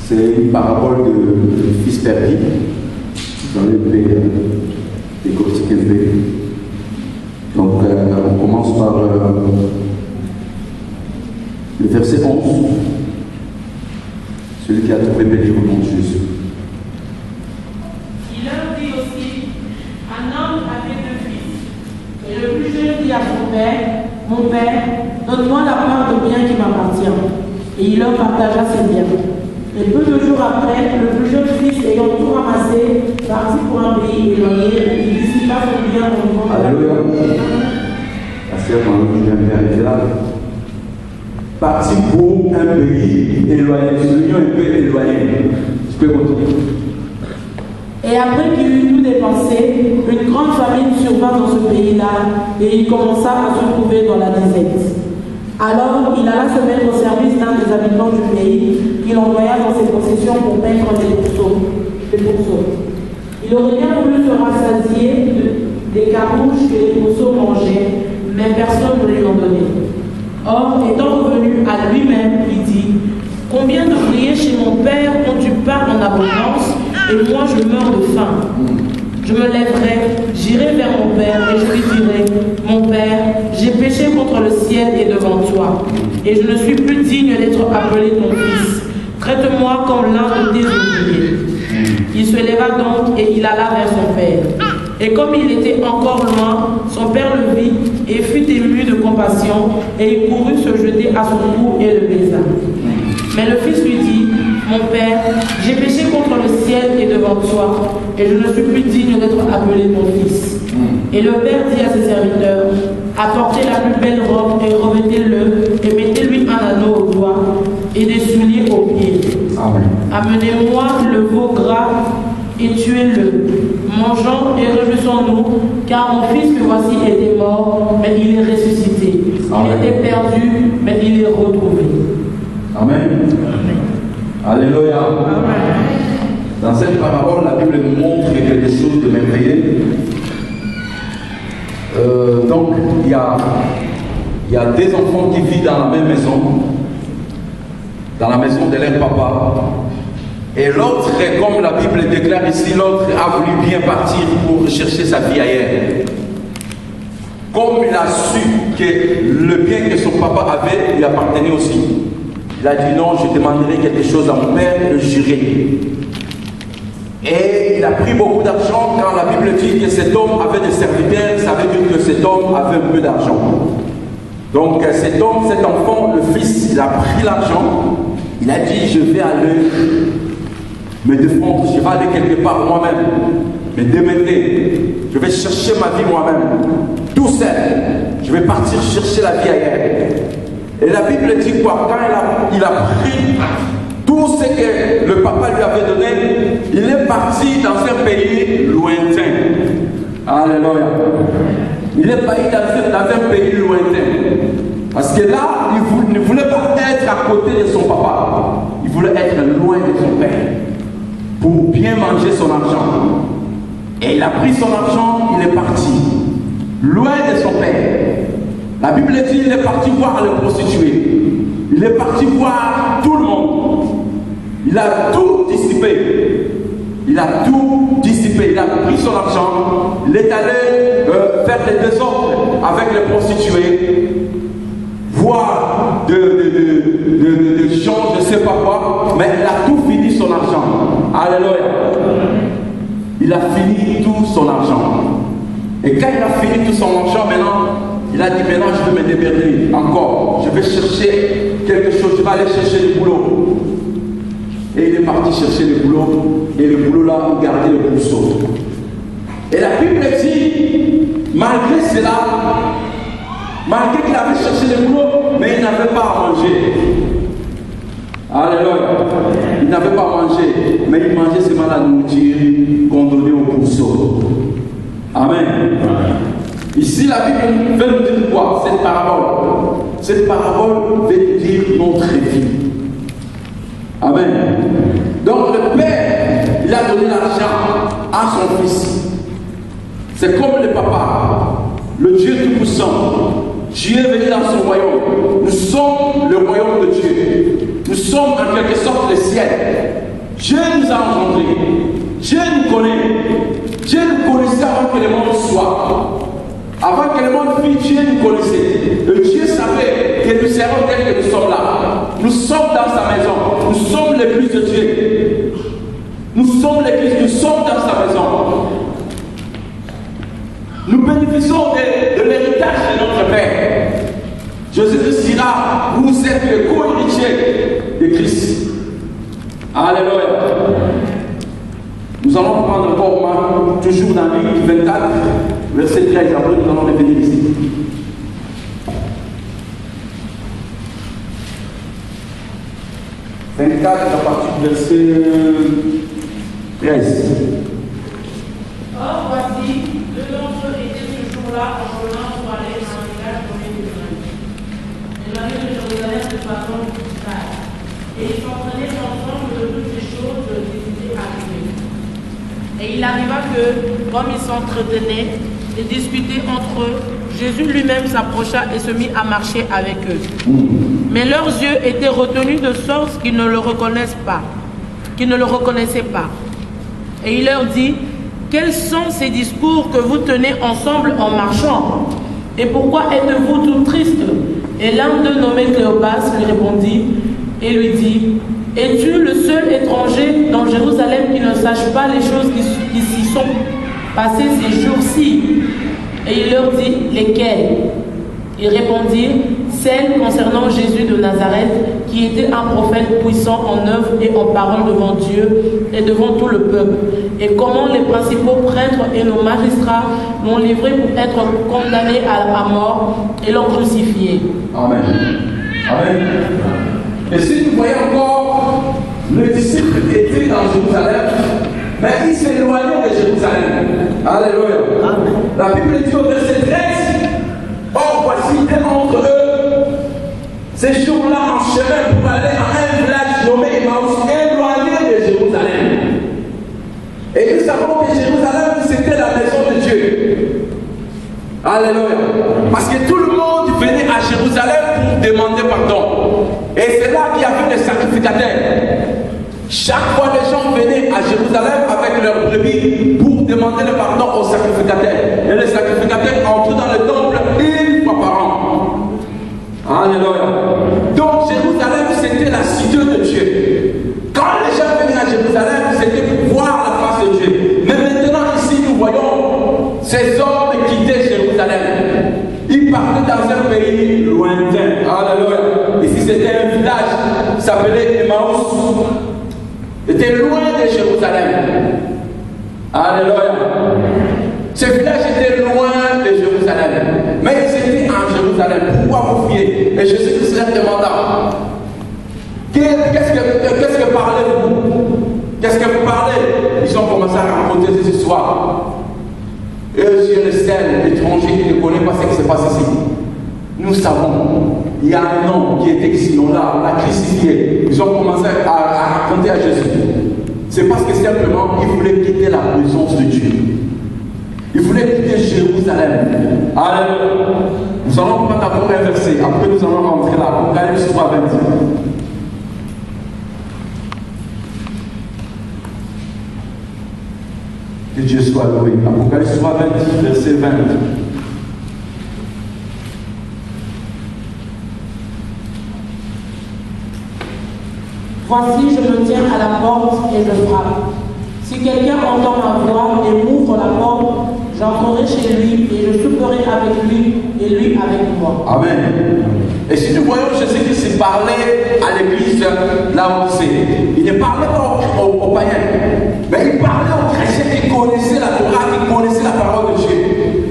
C'est une parabole de fils perdu dans le pays des Corsiqués. Donc on commence par le verset 11. Celui qui a trouvé béni au nom de Jésus. Il leur dit aussi, un homme avait 2 fils. Et le plus jeune dit à son père, mon père, donne-moi la part de bien qui m'appartient. Et il leur partagea ses biens. Et peu de jours après, le plus jeune fils ayant tout ramassé, partit pour un pays éloigné, il dissipa son bien au moment de la Alléluia. Parce que quand je viens d'arriver là, parti pour un pays éloigné, celui un peu éloigné. Je peux continuer. Et après qu'il eut tout dépensé, une grande famine survint dans ce pays-là, et il commença à se trouver dans la disette. Alors il alla se mettre au service d'un des habitants du pays, qu'il envoya dans ses possessions pour paître les pourceaux. Il aurait bien voulu se rassasier des carouches que les pourceaux mangeaient, mais personne ne lui en donnait. Or, étant revenu à lui-même, il dit, « Combien d'ouvriers chez mon père ont du pain en abondance, et moi je meurs de faim. Je me lèverai, j'irai vers mon père, et je lui dirai, mon père, j'ai péché contre le ciel et devant toi, et je ne suis plus digne d'être appelé ton fils. Traite-moi comme l'un de tes ouvriers. » Il se leva donc et il alla vers son père. Et comme il était encore loin, son père le vit et fut ému de compassion, et il courut se jeter à son cou et le baisa. Mais le fils lui dit, mon père, j'ai péché contre le ciel et devant toi, et je ne suis plus digne d'être appelé ton fils. Et le père dit à ses serviteurs, apportez la plus belle robe et revêtez-le amenez-moi le veau gras et tuez-le. Mangeons et réjouissons-nous, car mon fils que voici était mort, mais il est ressuscité. Il était perdu, mais il est retrouvé. Amen. Alléluia. Dans cette parabole, la Bible nous montre quelque chose de merveilleux. Donc, il y a des enfants qui vivent dans la même maison, dans la maison de leur papa. Et l'autre, comme la Bible déclare ici, l'autre a voulu bien partir pour chercher sa vie ailleurs. Comme il a su que le bien que son papa avait lui appartenait aussi, il a dit non, je demanderai quelque chose à mon père et j'irai. Et il a pris beaucoup d'argent. Quand la Bible dit que cet homme avait des serviteurs, ça veut dire que cet homme avait un peu d'argent. Donc cet homme, cet enfant, le fils, il a pris l'argent, il a dit je vais aller me défendre, je vais aller quelque part moi-même, me démêler, je vais chercher ma vie moi-même, tout seul, je vais partir chercher la vie ailleurs. Et la Bible dit quoi? Quand il a pris tout ce que le papa lui avait donné, il est parti dans un pays lointain. Alléluia. Il est parti dans un pays lointain. Parce que là, il ne voulait pas être à côté de son papa. Il voulait être loin de son père. Pour bien manger son argent. Et il a pris son argent, il est parti. Loin de son père. La Bible dit qu'il est parti voir les prostituées. Il est parti voir tout le monde. Il a tout dissipé. Il a tout dissipé. Il a pris son argent. Il est allé faire des désordres avec les prostituées. Voir de gens, je ne sais pas quoi. Mais il a tout fini son argent. Alléluia. Il a fini tout son argent. Et quand il a fini tout son argent, maintenant, il a dit maintenant je vais me démerder encore. Je vais chercher quelque chose. Je vais aller chercher du boulot. Et il est parti chercher le boulot. Et le boulot là, il gardait le bousseau. Et la Bible dit, malgré cela, malgré qu'il avait cherché le boulot, mais il n'avait pas à manger. Alléluia. Il n'avait pas à manger, mais il mangeait seulement la nourriture qu'on donnait au bousseau. Amen. Ici, la Bible veut nous dire quoi? Cette parabole. Cette parabole veut nous dire notre vie. Amen. Donc le père, il a donné l'argent à son fils. C'est comme le papa, le Dieu Tout-Puissant. Dieu est venu dans son royaume. Nous sommes le royaume de Dieu. Nous sommes en quelque sorte le ciel. Dieu nous a engendrés. Dieu nous connaît. Dieu nous connaissait avant que le monde soit. Avant que le monde fût, Dieu nous connaissait. Et Dieu savait que nous serons tels que nous sommes là. Nous sommes dans sa maison. Nous sommes l'église de Dieu. Nous sommes l'église, nous sommes dans sa maison. Nous bénéficions de l'héritage de notre Père. Jésus dira, vous êtes le co-héritier de Christ. Alléluia. Nous allons prendre encore Marc, toujours dans Luc 24, verset 13. Après, nous allons revenir ici. 24 à partir du verset 13. Or, voici, deux d'entre eux étaient ce jour-là en chemin pour aller dans un village nommé Jérusalem. Éloigné de Jérusalem de façon digitale. Et ils s'entraînaient ensemble de toutes ces choses qui étaient arrivées. Et il arriva que, comme ils s'entretenaient et discutaient entre eux, Jésus lui-même s'approcha et se mit à marcher avec eux. Mais leurs yeux étaient retenus de sorte qu'ils ne le reconnaissaient pas. Et il leur dit, quels sont ces discours que vous tenez ensemble en marchant? Et pourquoi êtes-vous tout tristes? Et l'un d'eux, nommé Cléopas, lui répondit et lui dit, es-tu le seul étranger dans Jérusalem qui ne sache pas les choses qui s'y sont passées ces jours-ci? Et il leur dit, lesquelles? Ils répondirent, celles concernant Jésus de Nazareth, qui était un prophète puissant en œuvre et en parole devant Dieu et devant tout le peuple. Et comment les principaux prêtres et nos magistrats l'ont livré pour être condamné à mort et l'ont crucifié. Amen. Amen. Et si nous voyons encore Les disciples étaient dans Jérusalem, mais ils s'éloignaient de Jérusalem. Alléluia. Amen. La Bible dit au verset 13, or voici entre eux, ces jours-là en chemin pour aller à un village nommé Emmaüs, éloigné de Jérusalem. Et nous savons que Jérusalem, c'était la maison de Dieu. Alléluia. Parce que tout le monde venait à Jérusalem pour demander pardon. Et c'est là qu'il y avait des sacrificateurs. Chaque fois, les gens venaient à Jérusalem avec leurs brebis pour demander le pardon aux sacrificateurs. Et les sacrificateurs entraient dans le temple une fois par an. Alléluia. Donc, Jérusalem, c'était la cité de Dieu. Quand les gens venaient à Jérusalem, c'était pour voir la face de Dieu. Mais maintenant, ici, nous voyons ces hommes quitter Jérusalem. Ils partaient dans un pays lointain. Alléluia. Ici, c'était un village qui s'appelait Emmaüs. C'était loin de Jérusalem. Alléluia. Ce village était loin de Jérusalem. Mais ils étaient en Jérusalem. Pourquoi vous fuyez? Et Jésus-Christ leur demanda, qu'est-ce que parlez-vous? Qu'est-ce que vous parlez? Ils ont commencé à raconter des histoires. Eux, sur le ciel, l'étranger qui ne connaît pas ce qui se passe ici. Nous savons, il y a un homme qui était ici, on l'a crucifié. Ils ont commencé à raconter à Jésus. C'est parce que simplement, ils voulaient quitter la présence de Dieu. Ils voulaient quitter Jérusalem. Alléluia. Nous allons prendre encore un verset. Après, nous allons rentrer là. Apocalypse 3, 20. Que Dieu soit loué. Apocalypse 3, 20, verset 20. Voici, je me tiens à la porte et je frappe. Si quelqu'un entend ma voix et m'ouvre la porte, j'entrerai chez lui et je souperai avec lui et lui avec moi. Amen. Et si nous voyons Jésus-Christ parlait à l'église là où c'est, il ne parlait pas aux païens, mais il parlait aux chrétiens qui connaissaient la Torah, qui connaissaient la parole de Dieu,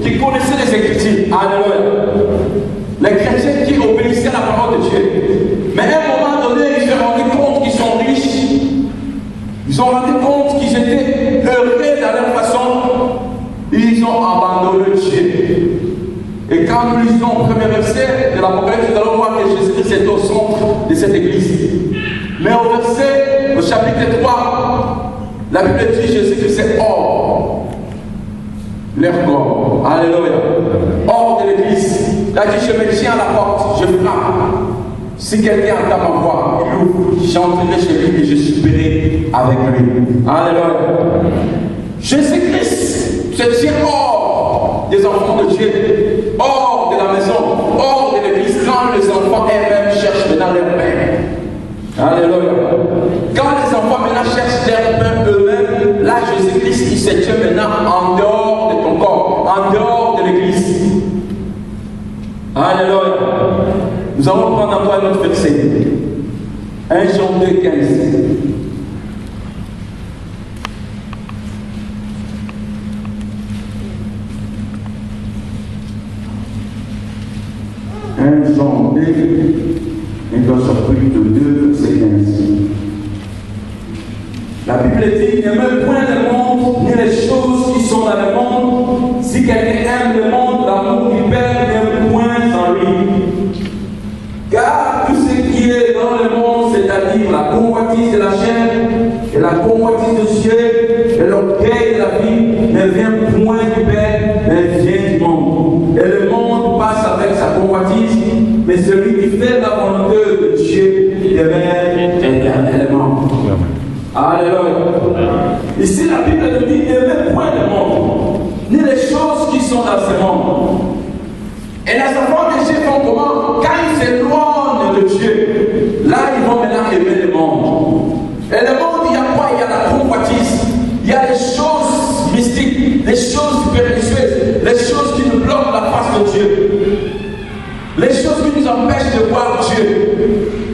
qui connaissaient les Écritures. Alléluia. Les chrétiens qui obéissaient à la parole de Dieu. Mais à un moment donné, ils se rendaient compte qu'ils sont riches. Ils se rendaient compte qu'ils étaient heureux dans leur façon. Ils ont abandonné Dieu. Et quand nous lisons au premier verset de l'Apocalypse, nous allons voir que Jésus-Christ est au centre de cette église. Mais au chapitre 3, la Bible dit Jésus-Christ est hors leur corps. Alléluia. Hors de l'église. Il a dit, je me tiens à la porte, je frappe. Si quelqu'un entend ma voix, il ouvre, j'entrerai chez lui et je souperai avec lui. Alléluia. Jésus-Christ se tient hors des enfants de Dieu, hors de la maison, hors de l'église, quand les enfants eux-mêmes cherchent maintenant leur Père. Alléluia. Quand les enfants maintenant cherchent leur Père eux-mêmes, là Jésus-Christ il se tient maintenant en dehors de ton corps, en dehors de l'église. Alléluia. Nous allons prendre encore un autre verset. 1 Jean 2, 15. 1 Jean 2, et dans chapitre 2, verset 15. La Bible dit, n'aimez point le monde, ni les choses qui sont dans le monde. Si quelqu'un aime le monde, l'amour du Père n'est point en lui. Car tout ce qui est dans le monde, c'est-à-dire la convoitise de la chair, et la convoitise de cieux, et l'orgueil de la vie, ne vient point du Père, mais vient du monde. Et le monde passe avec sa convoitise, mais celui qui fait la volonté de Dieu demeure éternellement. Alléluia. Ici, la Bible nous dit, n'aimez point le monde, ni les choses qui sont dans ce monde. Et les enfants de Dieu font comment? Quand ils s'éloignent de Dieu, là, ils vont maintenant aimer le monde. Et le monde, il y a quoi? Il y a la convoitise. Il y a les choses mystiques, les choses pernicieuses, les choses qui nous bloquent la face de Dieu. Les choses qui nous empêchent de voir Dieu.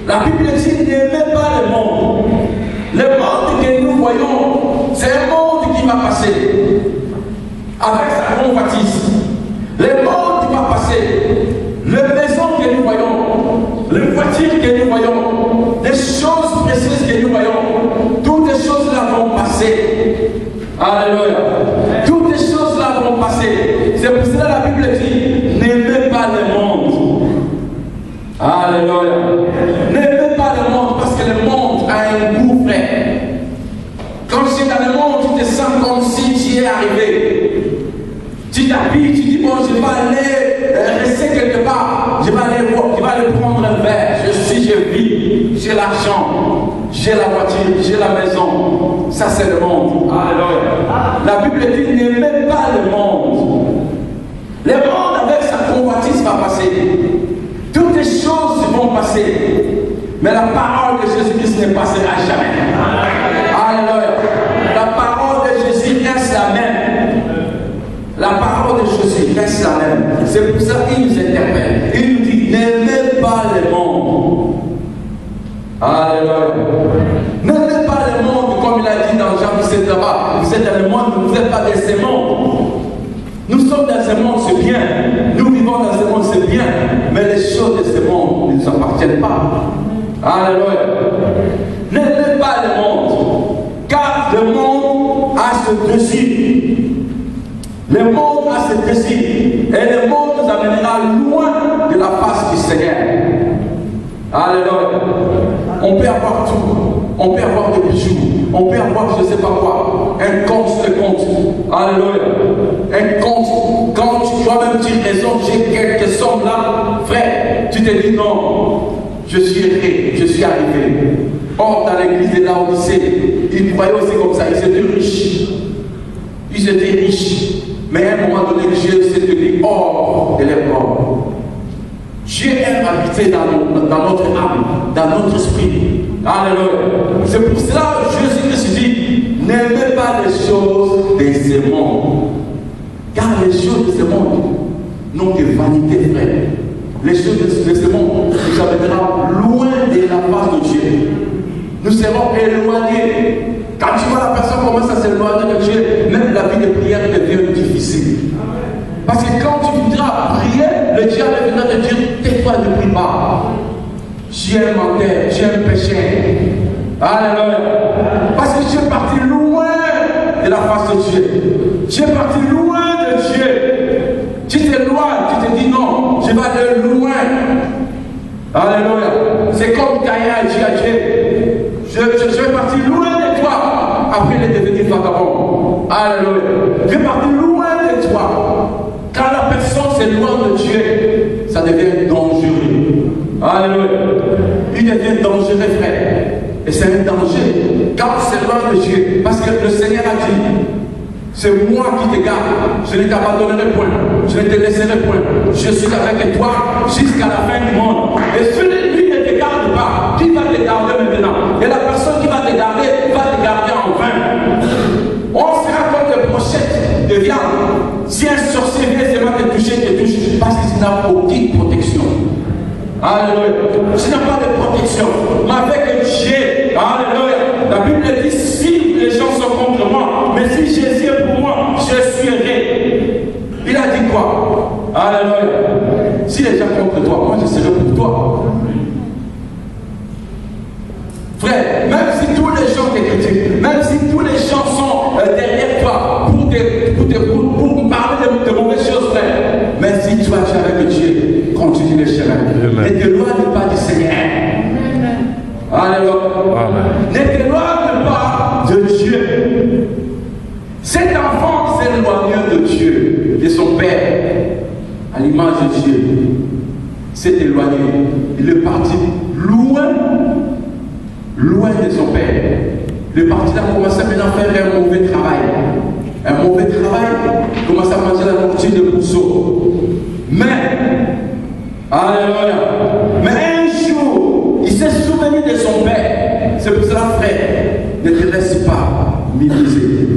La Bible dit, n'aimez pas le monde. Le monde que nous voyons, c'est un monde qui va passer avec sa convoitise. Le monde qui va passer, les maisons que nous voyons, les voitures que nous voyons, les choses précieuses que nous voyons, Alléluia. Toutes ces choses-là vont passer. C'est pour cela que la Bible dit, n'aimez pas le monde. Alléluia. N'aimez pas le monde parce que le monde a un goût vrai. Quand tu es dans le monde, tu te sens comme si tu y es arrivé. Tu t'habilles, tu dis, bon, je vais aller rester quelque part. Je vais aller prendre un verre. Je vis, j'ai l'argent, j'ai la voiture, j'ai la maison. Ça, c'est le monde. Alléluia. La Bible dit, n'aimez pas le monde. Le monde avec sa convoitise va passer. Toutes les choses vont passer. Mais la parole de Jésus-Christ ne passera jamais. Alléluia. La parole de Jésus reste la même. La parole de Jésus reste la même. C'est pour ça qu'il nous interpelle. Il nous dit, n'aimez pas le monde. Alléluia. N'aimez pas le monde, comme il a dit dans Jean 17 là-bas. Vous êtes dans le monde, vous n'êtes pas dans ce monde. Nous sommes dans ce monde, c'est bien. Nous vivons dans ce monde, c'est bien. Mais les choses de ce monde ne nous appartiennent pas. Alléluia. N'aimez pas le monde. Car le monde a ce désir. Le monde a ce désir. Et le monde nous amènera loin de la face du Seigneur. Alléluia. On peut avoir tout. On peut avoir des bijoux. On peut avoir je ne sais pas quoi. Un compte de compte. Alléluia. Un compte. Quand toi-même tu raisonnes, j'ai quelques sommes là, frère, tu te dis non, je suis arrivé. Or, dans l'église de Laodicée, ils croyaient aussi comme ça, ils étaient riches. Ils étaient riches. Mais à un moment donné, Dieu s'est tenu hors de leur corps. Dieu aime habiter dans notre âme, dans notre esprit. Alléluia. C'est pour cela que Jésus-Christ dit, n'aimez pas les choses de ce monde. Car les choses de ce monde n'ont que vanité, frère. Les choses de ce monde nous amèneront loin de la face de Dieu. Nous serons éloignés. Quand tu vois la personne commence à s'éloigner de Dieu, même la vie de prière devient difficile. Parce que quand tu voudras prier, le diable viendra te dire, tais-toi, ne prie pas. Tu es menteur, tu es un péché. Alléluia. Parce que tu es parti loin de la face de Dieu. Tu es parti loin de Dieu. Tu t'éloignes, tu te dis non, je vais aller loin. Alléluia. C'est comme Caïn a dit à Dieu, je vais partir loin de toi. Après il est devenu vagabond. Alléluia. Je vais partir loin de toi. Quand la personne s'éloigne de Dieu, ça devient dangereux. Alléluia. Il devient dangereux, frère. Et c'est un danger quand on s'éloigne de Dieu. Parce que le Seigneur a dit, c'est moi qui te garde. Je ne t'abandonnerai point. Je ne te laisserai point. Je suis avec toi jusqu'à la fin du monde. Et celui qui ne te garde pas, qui va te garder maintenant? Et la personne qui va te garder en vain. On sera comme des brochettes de viande. Si un sorcier vient seulement te touche. Parce que tu n'as aucune protection. Alléluia. Tu n'as pas de protection. Mais avec Dieu, alléluia. La Bible dit, si les gens sont contre moi, mais si Jésus est pour moi, je serai. Il a dit quoi? Alléluia. Si les gens sont contre toi, moi je serai pour toi. Frère, même si tous les gens te critiquent, même si tous les gens sont derrière toi pour parler de mauvaises choses, frère, mais si toi tu es avec Dieu, continue le chemin. Ne t'éloigne pas du Seigneur. Alléluia. Ne t'éloigne pas de Dieu. Cet enfant s'éloigne de Dieu, de son Père, à l'image de Dieu. S'est éloigné. Il est parti loin de son Père. Le parti a commencé maintenant à faire un mauvais travail. Un mauvais travail, commence à manger la nourriture de Rousseau. Mais, alléluia, mais un jour, il s'est souvenu de son Père. C'est pour cela, frère, ne te laisse pas m'immiser.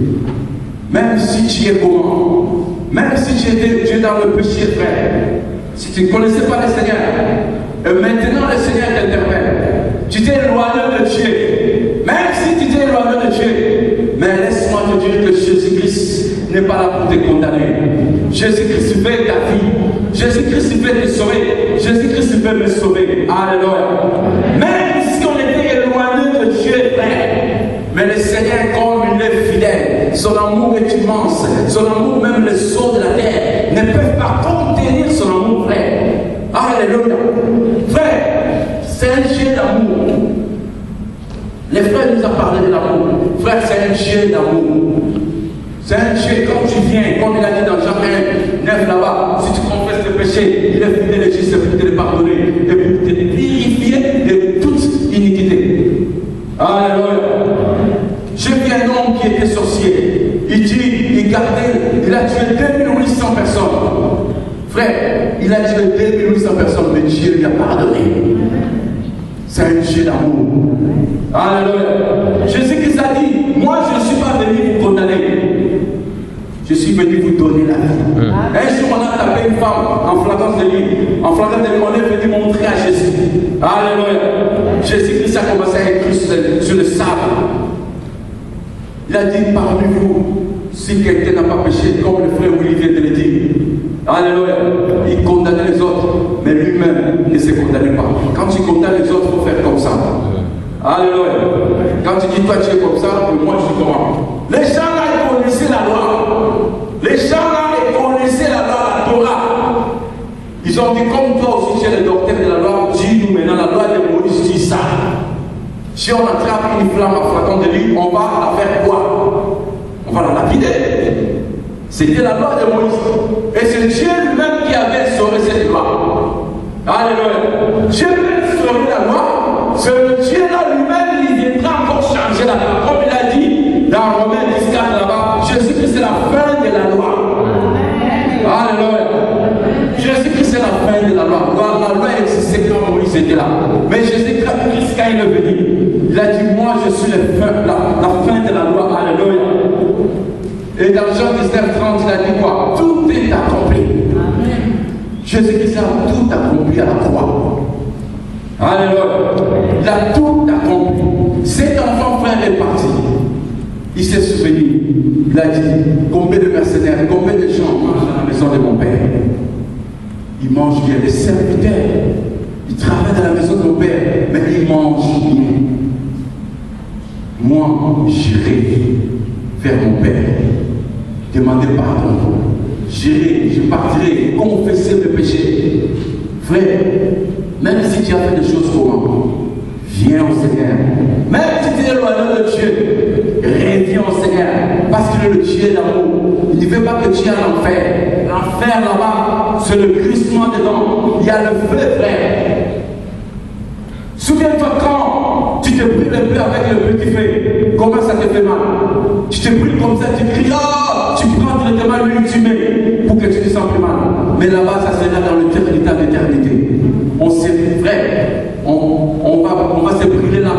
Même si tu es comment, même si tu es dans le péché, frère, si tu ne connaissais pas le Seigneur, et maintenant le Seigneur t'interpelle. Tu t'es éloigné de Dieu. Même si tu t'es éloigné de Dieu, mais laisse-moi te dire que Jésus-Christ n'est pas là pour te condamner. Jésus-Christ veut ta vie. Jésus-Christ veut te sauver. Jésus-Christ veut me sauver. Alléluia. Même si on était éloigné de Dieu, frère, mais le Seigneur, comme il est fidèle, son amour est immense, son amour, même les eaux de la terre ne peuvent pas contenir son amour, frère. Alléluia. Frère, c'est un Dieu d'amour. Les frères nous ont parlé de l'amour. Frère, c'est un Dieu d'amour. C'est un Dieu, quand tu viens, comme il a dit dans Jean 1, 9 là-bas, si tu confesses le péché, il est fidèle et juste pour te le pardonner et pour te purifier de toute iniquité. Alléluia. J'ai vu un homme qui était sorcier. Il dit, il a tué 2800 personnes. Frère, il a tué 2800 personnes, mais Dieu lui a pardonné. C'est un Dieu d'amour. Alléluia. Jésus-Christ a dit, moi je ne suis pas venu vous condamner. Je suis venu vous donner la vie. Un jour, on a tapé une femme en flagrance de lit. En flagrance de lit, on est venu montrer à Jésus. Alléluia. Jésus-Christ a commencé à écrire sur le sable. Il a dit, parmi vous, si quelqu'un n'a pas péché, comme le frère Olivier te le dit, alléluia, il condamnait les autres, mais lui-même ne se condamnait pas. Quand tu condamnes les autres, il faut faire comme ça. Alléluia. Quand tu dis, toi tu es comme ça, moi je suis comment. Les gens là, ils connaissaient la loi. Les gens là, ils connaissaient la loi, la Torah. Ils ont dit, comme toi aussi, tu es le docteur de la loi, dis-nous maintenant, la loi de Moïse dit ça. Si on attrape une flamme à flacon de lit, on va la faire quoi? On va la lapider. C'était la loi de Moïse. Et c'est Dieu lui-même qui avait sauvé cette loi. Alléluia. Dieu même sauvé la loi. C'est le Dieu là lui-même, il viendra encore changer la loi. Comme il a dit dans Romains 10, 4 là-bas, Jésus-Christ c'est la fin de la loi. Alléluia. Jésus-Christ c'est la fin de la loi. La loi existait quand Moïse était là. Mais Jésus-Christ, quand il est venu, il a dit, moi je suis la fin de la loi. Alléluia. Et dans Jean 19, 30, il a dit quoi? Tout est accompli. Jésus-Christ a tout accompli à la croix. Alléluia. Il a tout accompli. Cet enfant frère est parti. Il s'est souvenu. Il a dit, combien de mercenaires, combien de gens mangent dans la maison de mon père? Ils mangent bien. Les serviteurs, ils travaillent dans la maison de mon père, mais ils mangent bien. Moi, j'irai vers mon père, demander pardon. J'irai, je partirai, confesser mes péchés. Frère, même si tu as fait des choses pour moi, viens au Seigneur. Même si tu es éloigné de Dieu, reviens au Seigneur. Parce qu'il est le Dieu d'amour. Il ne veut pas que tu ailles à l'enfer. L'enfer là-bas, c'est le crissement dedans. Il y a le feu, frère. Souviens-toi quand tu te brûles un peu avec le petit feu. Comment ça te fait mal? Tu te brûles comme ça, tu cries, oh, tu prends directement l'huile, tu mets pour que tu te sens plus mal. Mais là-bas, ça sera dans l'éternité d'éternité. On sait, frère, on va se brûler là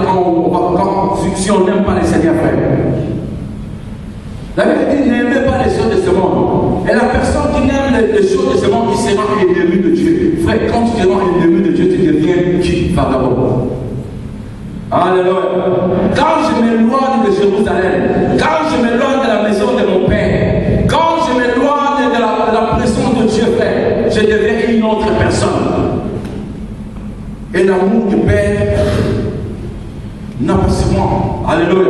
si on n'aime pas les Seigneurs, frère. La vérité, n'aimez pas les choses de ce monde. Et la personne qui n'aime les choses de ce monde, il sera ennemi de Dieu. Frère, quand tu deviens ennemi de Dieu, tu deviens qui? Vagabond. Alléluia. Quand je m'éloigne de Jérusalem, quand je m'éloigne de la maison de mon Père, quand je m'éloigne de la présence de Dieu, frère, je deviens une autre personne. Et l'amour du Père n'a pas sur moi. Alléluia.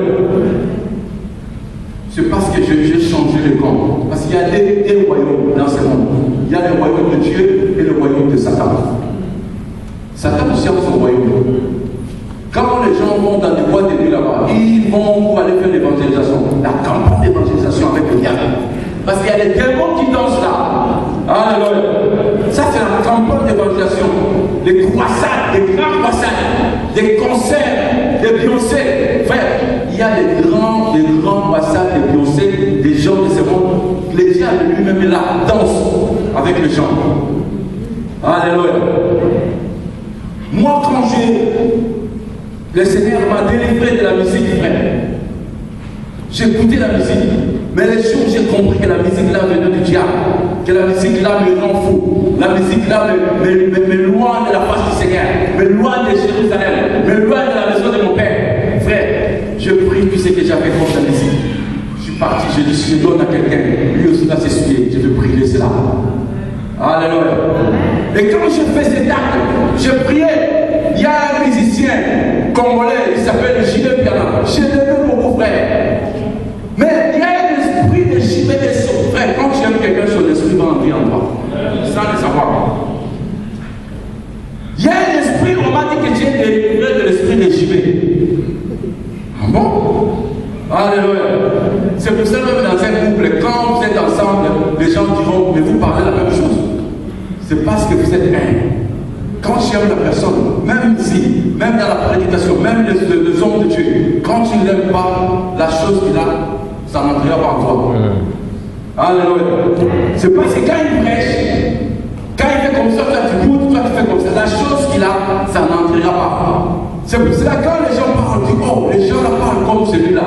C'est parce que j'ai changé le camp. Parce qu'il y a des royaumes dans ce monde. Il y a le royaume de Dieu et le royaume de Satan. Satan aussi a son royaume. Quand les gens vont dans des boîtes de nuit là-bas, ils vont pour aller faire l'évangélisation. La campagne d'évangélisation avec le diable. Parce qu'il y a des démons qui dansent là. Alléluia. Ça, c'est la campagne d'évangélisation. Les croissades, les grands croissades, des concerts, des Beyoncé. Frère, il y a des grands croissades, des Beyoncé, des gens de ce monde. Le diable lui-même est là, danse avec les gens. Alléluia. Moi, quand le Seigneur m'a délivré de la musique, frère. J'ai écouté la musique. Mais les jours où j'ai compris que la musique là venait du diable, que la musique là me rend fou, la musique là m'éloigne de la face du Seigneur, m'éloigne de Jérusalem, m'éloigne de la maison de mon Père. Frère, je prie tout ce que j'avais contre la musique. Je suis parti, je dis, je donne à quelqu'un, lui aussi va s'essuyer, je veux prier cela. Alléluia. Et quand je fais cet acte, je priais. Il y a un musicien congolais, il s'appelle Gilles Piana. Je l'aime beaucoup, frère. Mais il y a des Saint-Esprit va entrer en toi, sans le savoir. Il y a un esprit, on m'a dit que tu es délivré de l'esprit de Jibé. Ah bon? Alléluia. C'est pour ça que même dans un couple, quand vous êtes ensemble, les gens diront, mais vous parlez la même chose. C'est parce que vous êtes un. Quand tu aimes la personne, même ici, même dans la prédication, même les hommes de Dieu, quand tu ne l'aimes pas, la chose qu'il a, ça n'entrera pas en toi. Alléluia. C'est parce que quand il prêche, quand il fait comme ça, toi tu goûtes, toi tu fais comme ça, la chose qu'il a, ça n'entrera pas. C'est pour cela que quand les gens parlent, tu dis, oh, les gens là parlent comme celui-là.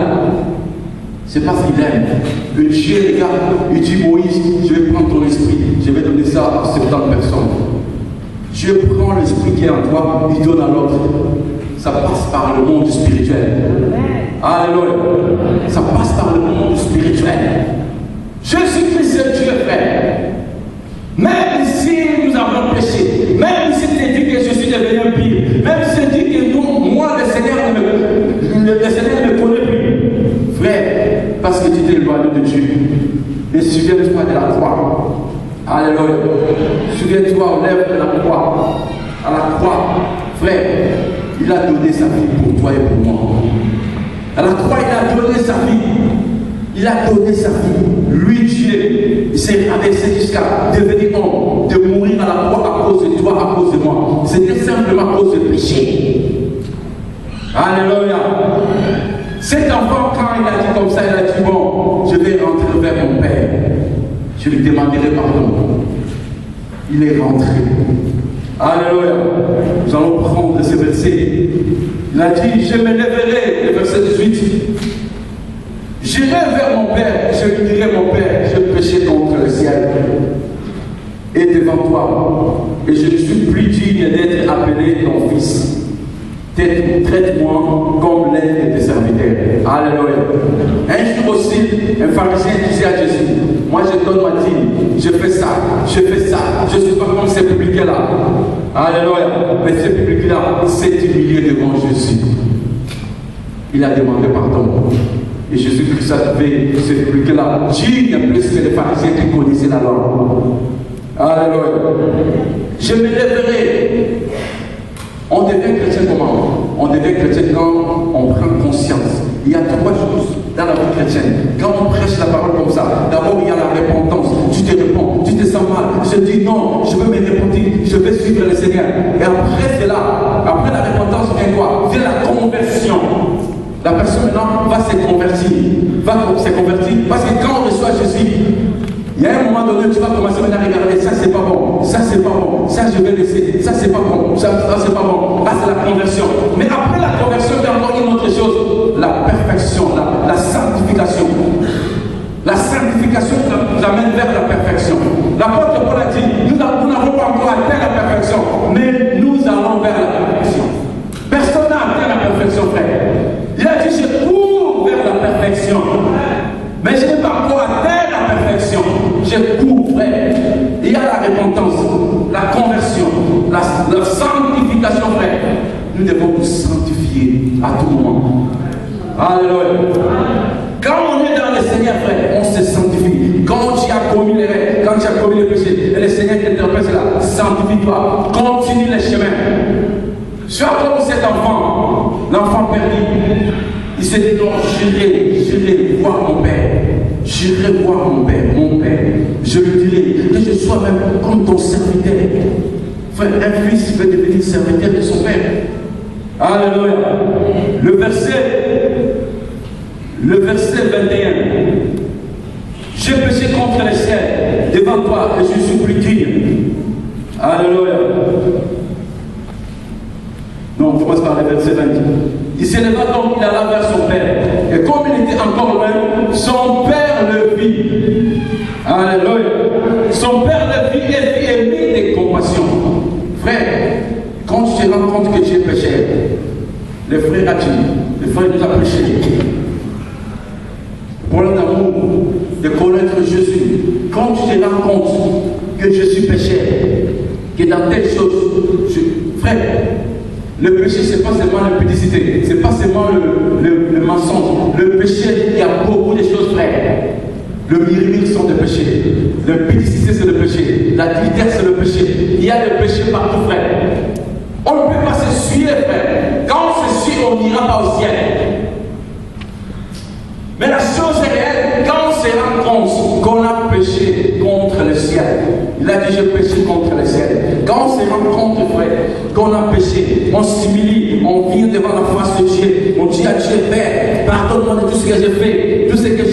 C'est parce qu'il aime. Le Dieu regarde, il dit, Moïse, je vais prendre ton esprit, je vais donner ça à 70 personnes. Dieu prend l'esprit qui est en toi, il donne à l'autre. Ça passe par le monde spirituel. Alléluia. Ça passe par le monde spirituel. Jésus-Christ est Dieu, frère. Même si nous avons péché, même si tu dis que je suis devenu un pire, même si tu dis que moi, le Seigneur ne me connaît plus, frère, parce que tu t'es éloigné de Dieu. Et souviens-toi de la croix. Alléluia. Souviens-toi, au lèvres de la croix. À la croix, frère, il a donné sa vie pour toi et pour moi. À la croix, il a donné sa vie. Il a donné sa vie. Lui, Dieu, il s'est rabaissé jusqu'à devenir homme, de mourir à la croix à cause de toi, à cause de moi. C'était simplement à cause du péché. Alléluia. Cet enfant, quand il a dit comme ça, il a dit, bon, je vais rentrer vers mon Père. Je lui demanderai pardon. Il est rentré. Alléluia. Nous allons prendre ce verset. Il a dit, je me lèverai, le verset 18. J'irai vers mon Père, je lui dirai, mon Père, je péché contre le ciel et devant toi, et je ne suis plus digne d'être appelé ton fils. Traite-moi comme l'un de tes serviteurs. Alléluia. Un jour aussi, un pharisien disait à Jésus, moi je donne ma dîme, je fais ça, je ne suis pas comme ces publics-là. Alléluia. Mais ces publics-là, il s'est humilié devant Jésus. Il a demandé pardon. Et Jésus-Christ a fait ce public-là digne plus que les pharisiens qui connaissaient la loi. Alléluia. Je me lèverai. On devient chrétien comment? On devient chrétien quand on prend conscience. Il y a trois choses dans la vie chrétienne. Quand on prêche la parole comme ça, d'abord il y a la repentance. Tu te réponds, tu te sens mal. Je dis non, je veux me repentir, je vais suivre le Seigneur. Et après cela, après la repentance vient quoi? Vient la conversion. La personne maintenant va se convertir. Parce que quand on reçoit Jésus, il y a un moment donné, tu vas commencer maintenant à regarder, ça c'est pas bon, ça c'est pas bon, ça je vais laisser, ça c'est pas bon, ça c'est pas bon. Là c'est la conversion. Mais après la conversion, il y a encore une autre chose, la perfection, la sanctification. La sanctification nous amène vers la perfection. L'apôtre Paul a dit, nous n'avons pas encore atteint la perfection, mais nous allons vers la perfection. Personne n'a atteint la perfection, frère. Il a dit, je cours vers la perfection. Mais je n'ai pas encore atteint la perfection. Je cours, frère. Il y a la repentance, la conversion, la sanctification, frère. Nous devons nous sanctifier à tout moment. Alléluia. Quand on est dans le Seigneur, frère, on se sanctifie. Quand tu as commis les règles, quand tu as commis les péchés, et le Seigneur t'interpelle cela, sanctifie-toi. Continue les chemins. Sois comme cet enfant, l'enfant perdu. Il s'est dit non, j'irai voir mon Père. J'irai voir mon Père, je lui dirai que je sois même comme ton serviteur. Frère, un fils veut devenir serviteur de son Père. Alléluia. Le verset 21. J'ai péché contre le ciel devant toi et je suis plus digne. Alléluia. Non, on commence par le verset 20. Il s'éleva donc, il alla vers son père. Et comme il était encore loin, son père le vit. Alléluia. Son père le vit et fit aimer de compassion. Frère, quand tu te rends compte que tu es péché, le frère a dit, le frère nous a péché. Pour l'amour de connaître Jésus, quand tu te rends compte que je suis péché, que dans telle chose, frère, le péché, ce n'est pas seulement la publicité, ce n'est pas seulement le mensonge. Le péché, il y a beaucoup de choses, frère. Le murmure sont des péchés. L'impudicité c'est le péché. L'adultère c'est le péché. Il y a des péchés partout, frère. On ne peut pas se suivre, frère. Quand on se suit, on n'ira pas au ciel. Mais la chose est réelle, quand on se rend compte qu'on a péché contre le ciel, il a dit j'ai péché contre le ciel. Quand on se rend compte, frère, qu'on a péché, on s'humilie, on vient devant la face de Dieu, on dit à Dieu, Père, pardonne-moi de tout ce que j'ai fait, tout ce que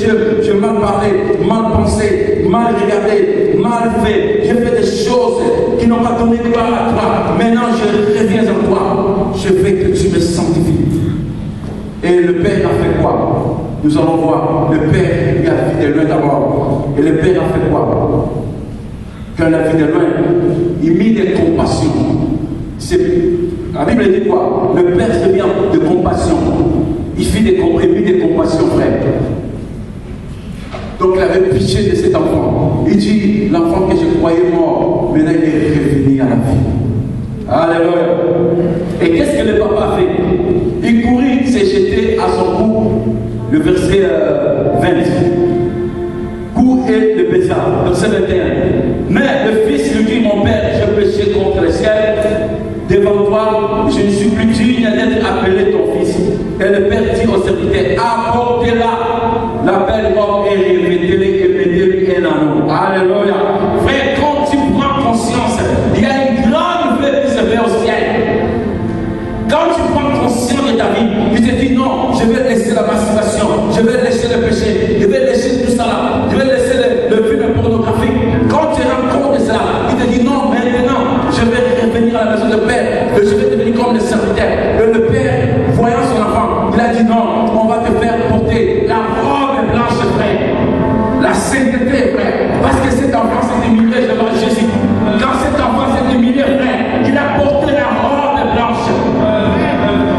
j'ai mal parlé, mal pensé, mal regardé, mal fait. J'ai fait des choses qui n'ont pas donné gloire à toi. Maintenant je reviens à toi. Je veux que tu me sanctifies. Et le Père a fait quoi? Nous allons voir, le Père lui a vu de loin d'abord. Et le Père a fait quoi? Quand il a vu de loin, il mit des compassions. La Bible dit quoi? Le Père se vient de compassion. Il mit des compassions, frère. Donc il avait pitié de cet enfant. Il dit, l'enfant que je croyais mort, maintenant il est revenu à la vie. Alléluia. Et qu'est-ce que le papa a fait? Il courut, il s'est jeté à son cou. Le verset 20. Cou et le baiser. Verset 21. Mais le fils lui dit, mon père, j'ai péché contre le ciel. Devant toi, je ne suis plus digne d'être appelé ton fils. Et le père dit au serviteur, apportez-la la belle robe et revêtez-le et mettez-lui un anneau. Alléluia. Frère, quand tu prends conscience, il y a une grande fête qui se fait au ciel. Quand tu prends conscience de ta vie, tu te dis non, je vais laisser la masturbation, je vais laisser le péché, je vais laisser tout ça là, je vais laisser le film pornographique. Quand tu rends compte de ça, tu te dis non, maintenant, je vais revenir à la maison de Père, je vais devenir comme le serviteur. Et le Père, voyant son enfant, il a dit non, on va te faire porter la robe blanche, frère. La sainteté, frère. Parce que cet enfant s'est humilié devant Jésus. Quand cet enfant s'est humilié, frère, il a porté la robe blanche.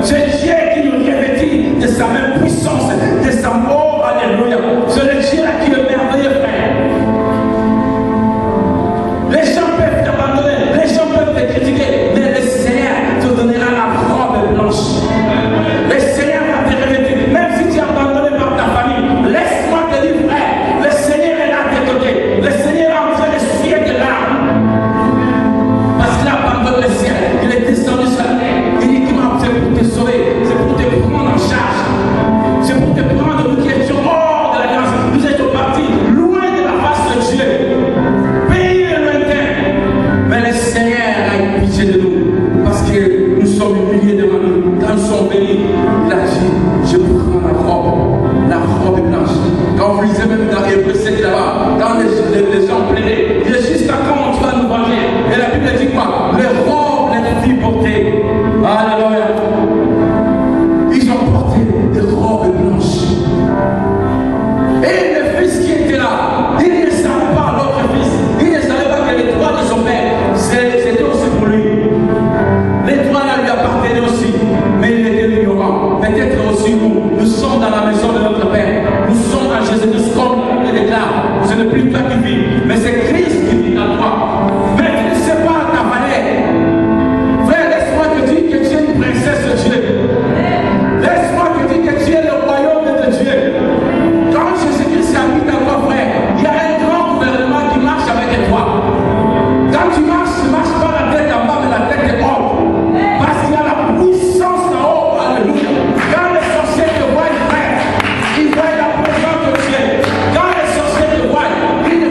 C'est Dieu qui nous revêtit de sa même puissance, de sa mort, alléluia. C'est le Dieu qui est merveilleux, frère. Les gens peuvent t'abandonner, les gens peuvent te critiquer, mais le Seigneur te donnera la robe blanche. Le Seigneur va te revêtir, même si tu es abandonné par ta famille. Laisse-moi te dire, frère, le Seigneur est là à tes côtés. Le Seigneur est en train de suivre de larmes. Parce qu'il a abandonné le ciel, il est descendu sur la terre. C'est pour te sauver, c'est pour te prendre en charge, c'est pour te prendre nous qui étions hors de la grâce. Nous étions partis loin de la face de Dieu, pays lointain. Mais le Seigneur a eu pitié de nous parce que nous sommes humiliés devant nous. Quand nous sommes venus, il a dit, je prends la robe blanche. Quand vous lisez même dans Hébreux 7 là-bas, quand les gens plaidaient, il est juste à quand tu vas nous venger. Et la Bible dit quoi? Les robes, les filles portées. Alléluia. Ils ont porté des robes blanches. Et le fils qui était là, il ne savait pas l'autre fils. Il ne savait pas que les droits de son père, c'était aussi pour lui. Les droits là lui appartenaient aussi. Mais il était ignorant. Peut-être aussi nous sommes dans la maison de notre Père. Nous sommes en Jésus-Christ comme il le déclare. Ce n'est plus toi qui vis, mais c'est Christ qui vit en toi. Mais tu ne sais pas ta valeur. Frère, laisse-moi te dire que tu es une princesse de Dieu. Laisse-moi te dire que tu es le royaume de Dieu. Quand Jésus-Christ habite en toi, frère, il y a un grand gouvernement qui marche avec toi. Quand tu marches pas la tête en bas, mais la tête est haute. Parce qu'il y a la puissance en haut. Alléluia. Quand les sorciers te voient, frère, ils voient la présence de Dieu. Quand les sorciers te voient, ils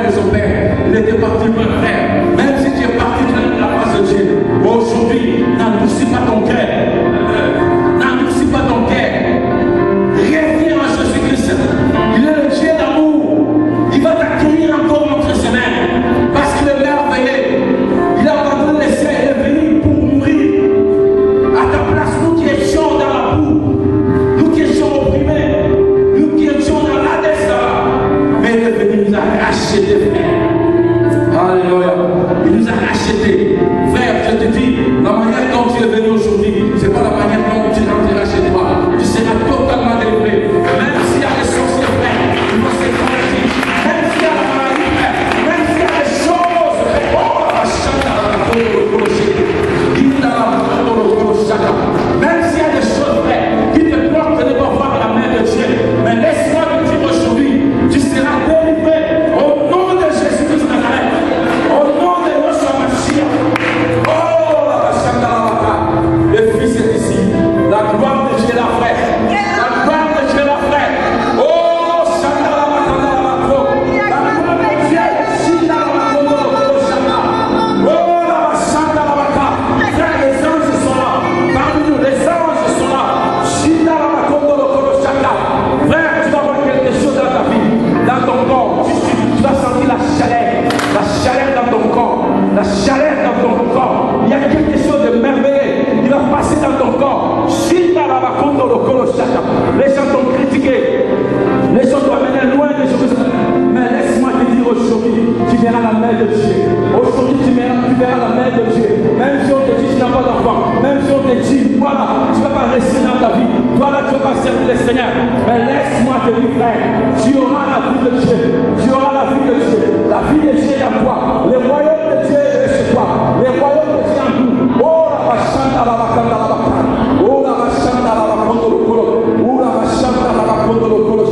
de son père. Il était parti pour un frère. Même si tu es parti de la face de Dieu, aujourd'hui, n'endurcis pas ton cœur. N'endurcis pas ton cœur. Reviens à Jésus-Christ. Il est le Dieu d'amour. Il va t'accueillir encore entre ses mains. Parce qu'il est merveilleux. Il a abandonné les siens et est venu pour mourir. À ta place, nous qui étions dans la boue, nous qui étions opprimés, nous qui étions dans la là-bas, mais il est venu nous a racheter, frère. Alléluia. Il nous a rachetés. Frère, je te dis, la manière dont tu es venu aujourd'hui, ce n'est pas la manière dont tu rentreras chez toi. Tu seras totalement délivré. Même s'il y a des sorciers, frère, il faut se convertir. Même s'il y a la maladie, frère, même s'il y a des choses, oh, la chata, la coloche, même s'il y a des choses, frère, qui te bloquent de ne pas voir la main de Dieu, mais laisse-moi te dire aujourd'hui, tu seras délivré au nom de Jésus-Christ de Nazareth, au nom de Yeshua Mashiach. Oh, la chata, le Fils est ici, la gloire de Dieu est là, frère, la gloire de Dieu est là, frère. Oh, chata, la gloire de Dieu, chita, la chata. Oh, la chata, frère, les anges sont là, parmi nous, les anges sont là. Chita, la chata. Frère, tu vas voir quelque chose dans ta vie, dans ton corps. Tu vas sentir la chaleur dans ton corps, la chaleur dans ton corps. Il y a quelque chose de merveilleux qui va passer dans ton corps. Chita, la chata. Les gens t'ont critiqué, les gens t'ont amené loin de Jérusalem. Mais laisse-moi te dire aujourd'hui, tu verras la main de Dieu. Aujourd'hui, tu verras la main de Dieu. Même si on te dit tu n'as pas d'enfant, même si on te dit, voilà, tu ne vas pas rester dans ta vie, voilà, tu ne vas pas servir le Seigneur. Mais laisse-moi te dire, frère, tu auras la vie de Dieu. Tu auras la vie de Dieu. La vie de Dieu est en toi. Le royaume de Dieu est chez toi. Le royaume de Dieu est en nous. Oh, la vachanda, la vacanda, la vacanda. Oh, la vachanda, la vacanda, le colo. Oh, la vachanda, la vacanda, le colo.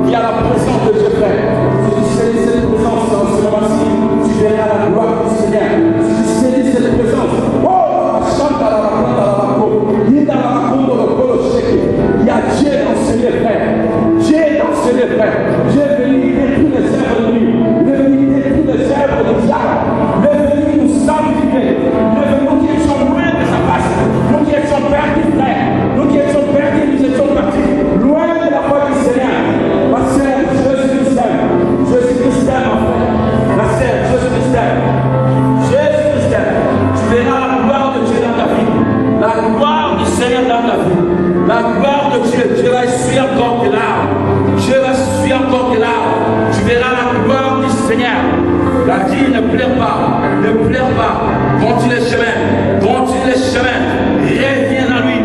Il y a la présence de Dieu, frère. Si tu saisis cette présence en ce moment-ci, tu verras la gloire du Seigneur. Si tu saisis cette présence, oh, la chante à la vacanda, la vacanda. Il y a la vacanda, le colo. Il y a Dieu dans ce lieu, frère. Dieu dans ce lieu, frère. Dieu est venu détruire les œuvres de lui. Il est venu détruire les œuvres de diable. Il est venu nous sanctifier. Il est venu nous qui étions loin de sa face. Nous qui étions perdus, frère. Nous qui étions perdus, nous étions partis loin de la voie du Seigneur. Ma sœur, Jésus-Christ t'aime. Jésus-Christ t'aime, mon frère. Ma sœur, Jésus-Christ t'aime. Jésus-Christ t'aime. Tu verras la gloire de Dieu dans ta vie. La gloire du Seigneur dans ta vie. La gloire de Dieu. Dieu va essuyer encore tes larmes. Dieu va essuyer encore tes larmes. Tu verras la gloire du Seigneur. La vie ne pleure pas. Ne pleure pas. Continue les chemins. Continue les chemins. Reviens à lui.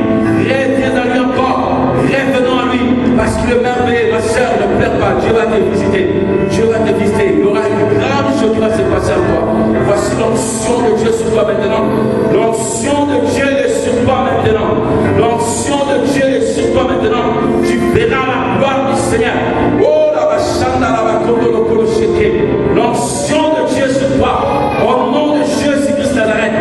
Reviens à lui encore. Revenons à lui. Parce qu'il est merveilleux. Ma soeur, ne pleure pas. Dieu va te visiter. Dieu va te visiter. Il y aura une grande chose qui va se passer à toi. Voici l'onction de Dieu sur toi maintenant. L'onction de Dieu est sur toi maintenant. L'onction de Dieu est sur toi maintenant. Tu verras la gloire du Seigneur. Oh, la vachanda, la vacondo, le colochete. L'onction de Dieu sur toi. Au nom de Jésus-Christ de Nazareth.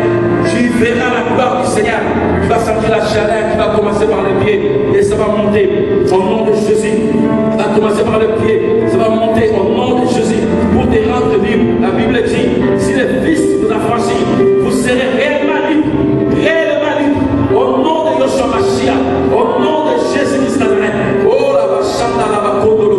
Tu verras la gloire du Seigneur. Tu vas sentir la chaleur qui va commencer par les pieds. Et ça va monter. Au nom de Jésus. Ça va commencer par les pieds. Ça va monter au nom de Jésus. Pour te rendre libre. La Bible dit, si le Fils vous a franchi, vous serez réellement libre. Réellement libre. Au nom de Yeshua Mashiach. Au nom de Jésus-Christ de Nazareth. Oh, la vachanda, la vacondo,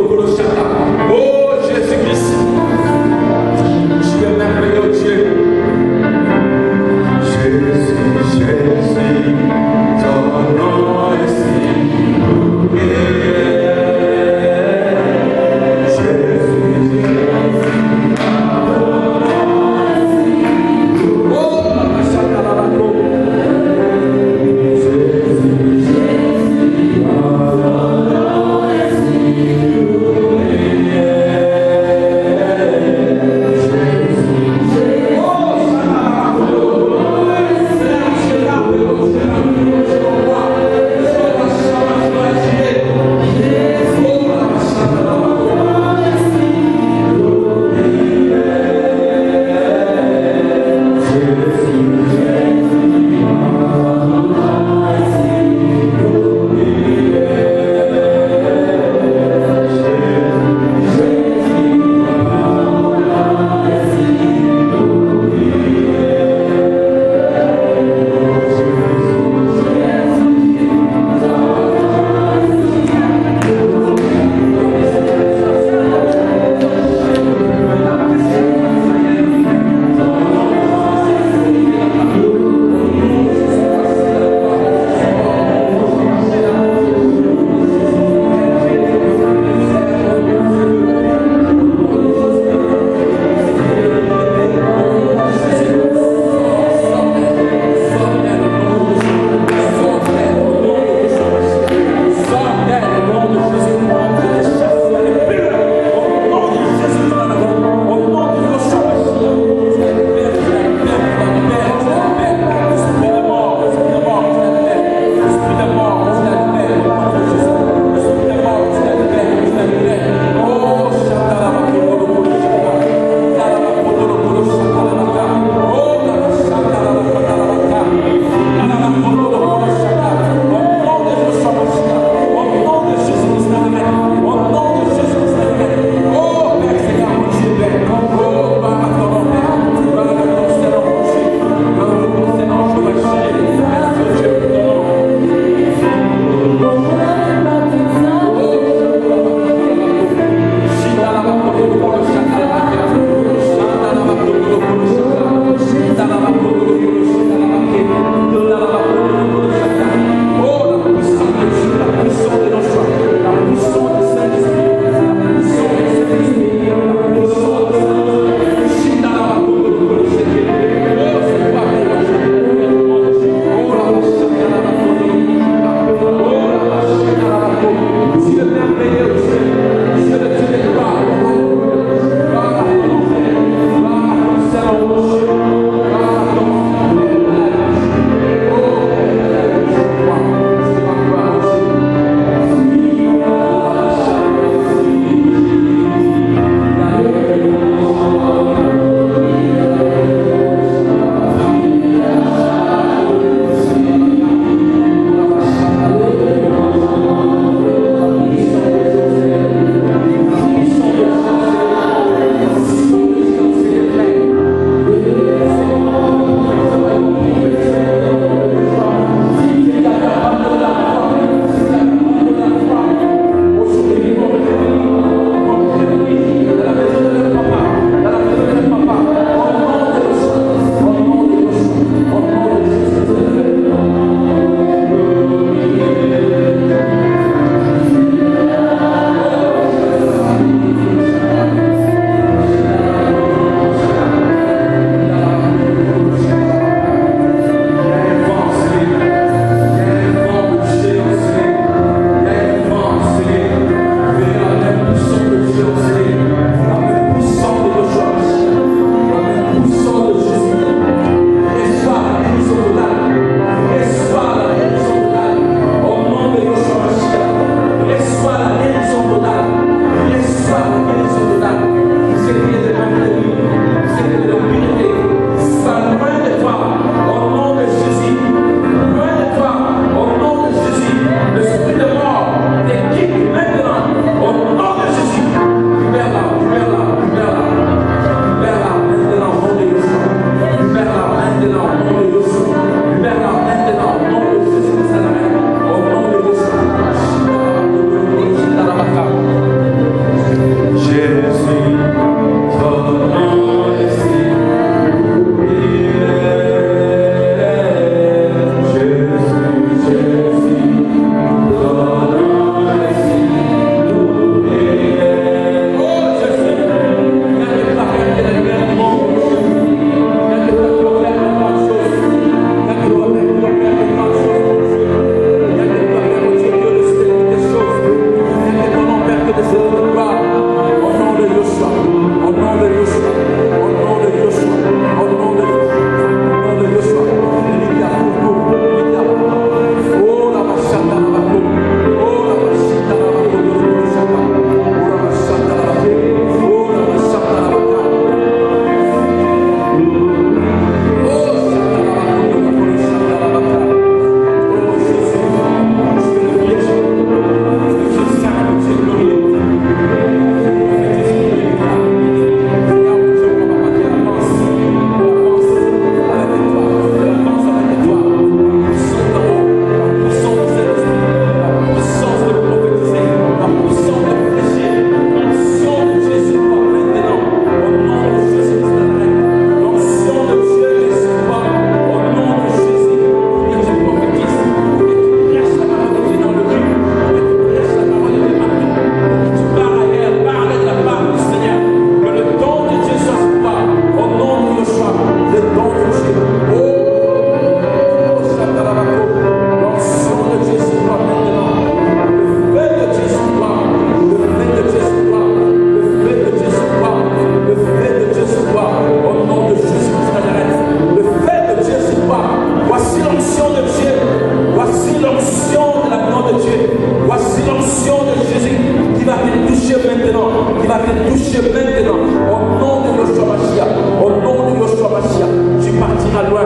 maintenant. Au nom de Yoshua Mashiach, au nom de Yoshua Mashiach, tu partiras loin,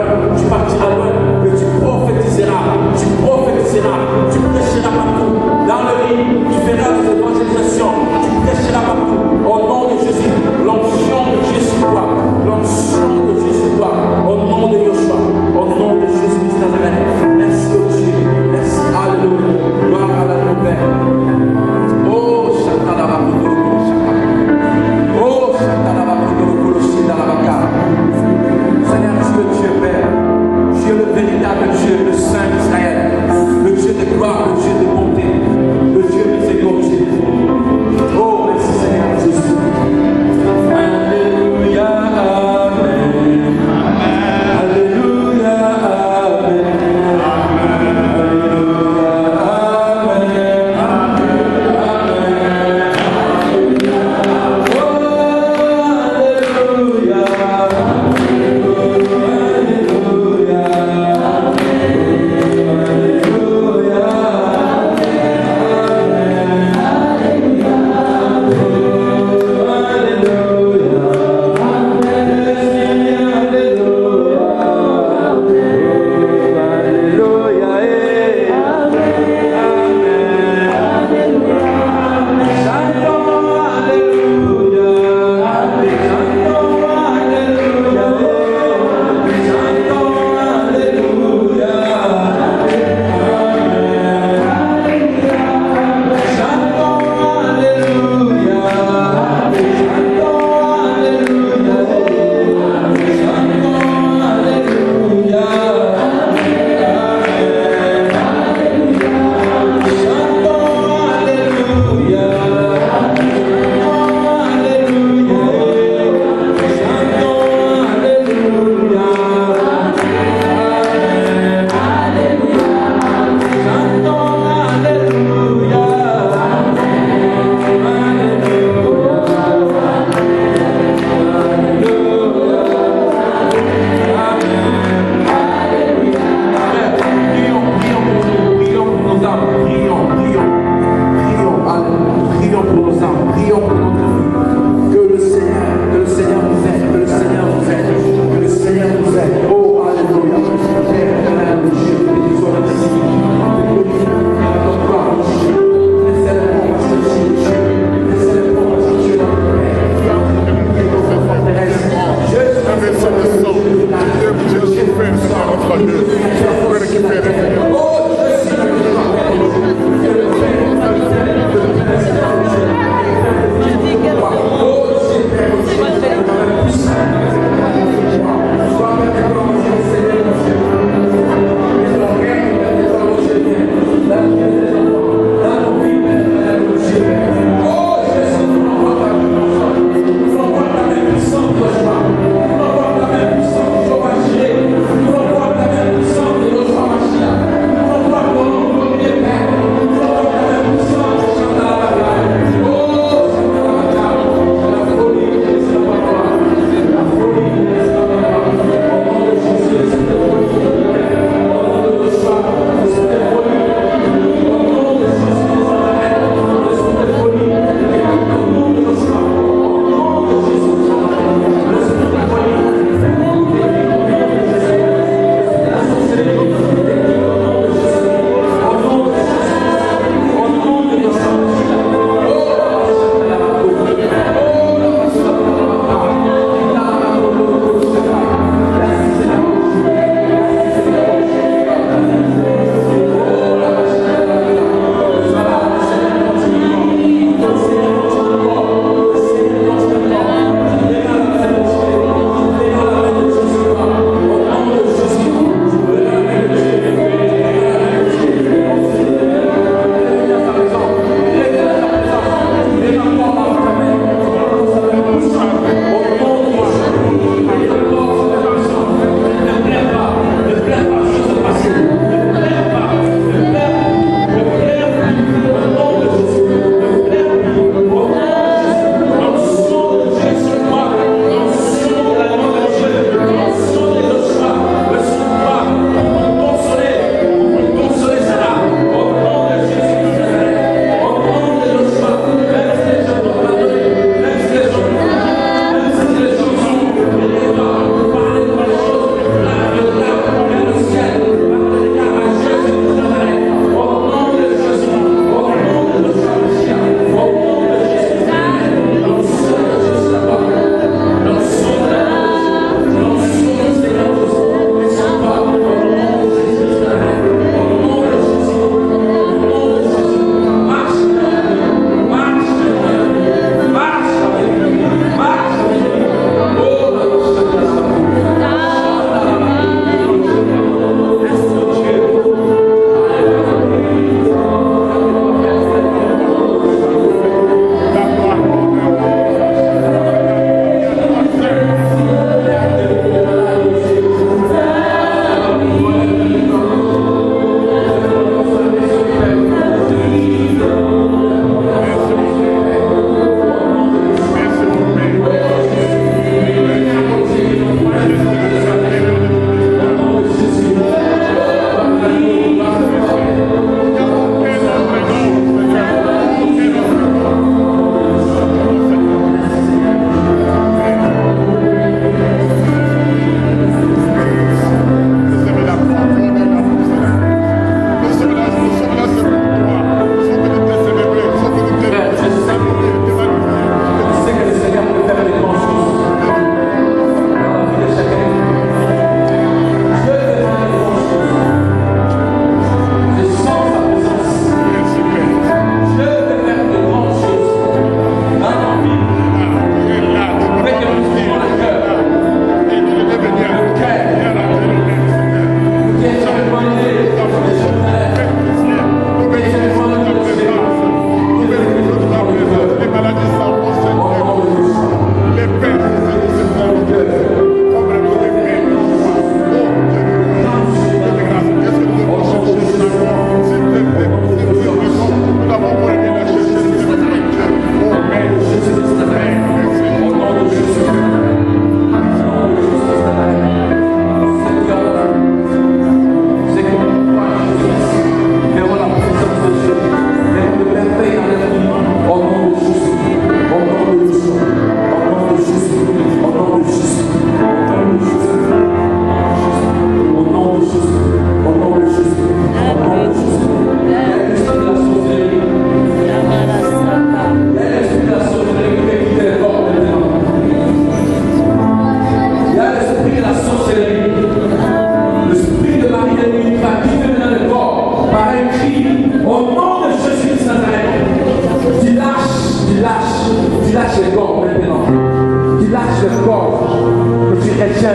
mais tu prophétiseras, tu prêcheras partout. Dans le lit, tu feras des évangélisations, tu prêcheras partout. Au nom de Jésus, l'onction de Jésus toi, l'onction de Jésus toi, au nom de Yoshua, au nom de Jésus-Christ Nazareth. Merci au Dieu, merci, alléluia, gloire à la Père. Oh, Shakala, oh, Shakala.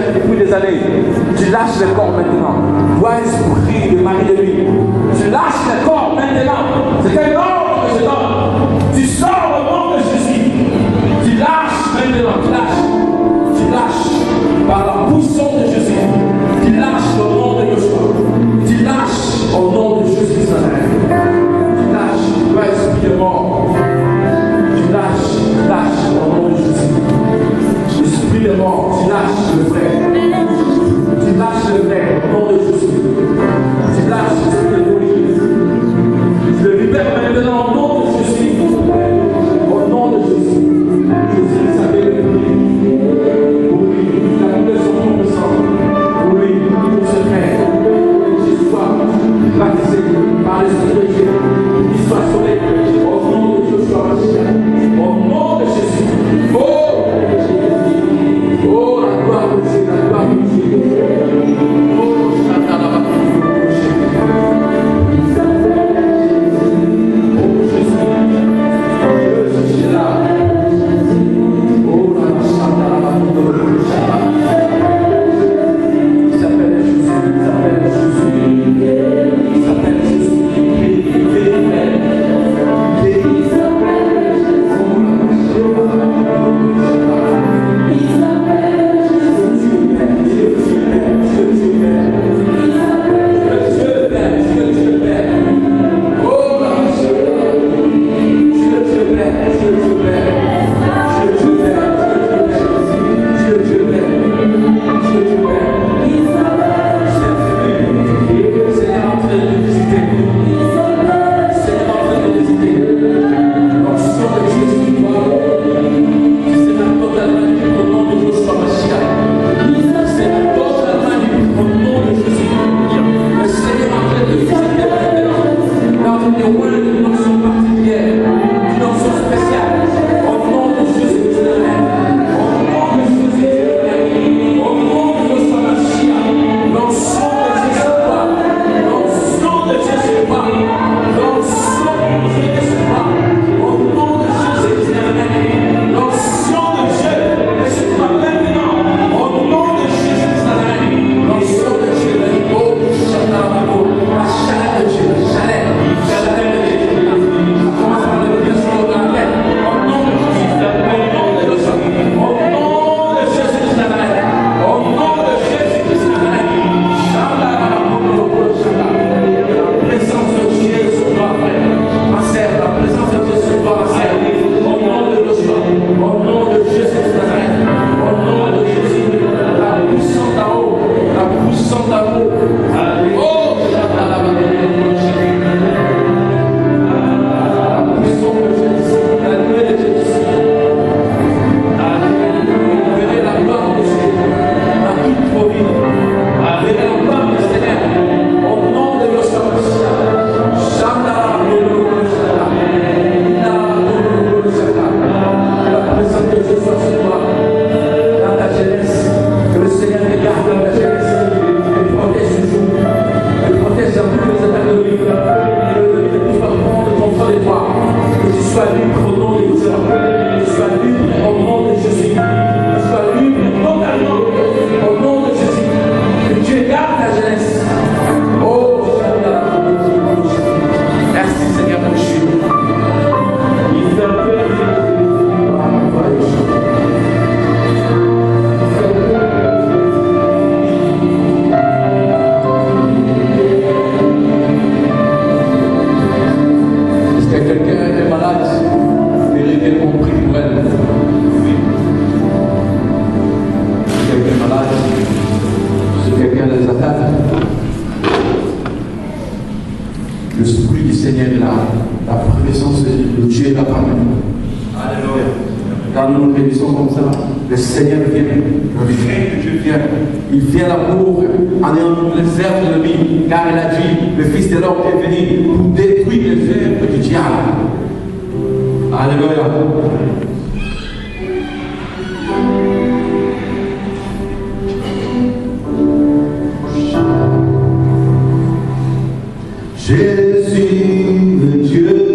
chef depuis des années. Tu lâches le corps maintenant. Toi, esprit de mari de lui. Tu lâches le corps maintenant. C'est un ordre que je donne. Tu sors au nom de Jésus. Tu lâches maintenant. Tu lâches. Tu lâches par la puissance de Jésus. Tu lâches au nom de Yeshua. Tu lâches au nom de Jésus. Tu lâches. Toi, esprit de mort. Tu lâches au nom de Jésus. L'esprit de mort, tu lâches le frère. Tu lâches le frère au nom de Jésus. Tu lâches l'esprit de folie. Je le libère maintenant au nom de Jésus. Au nom de Jésus. Jésus s'appelle le prix. Oui, il a coulé son nom de sang. Oui, pour ce frère. Que tu sois baptisé par l'esprit de Dieu. Qu'il soit sauvé au nom de Joshua Mashiach. Au nom de Jésus. Oh, la gloire de Dieu, la gloire de Dieu. Oh, Jésus, Dieu.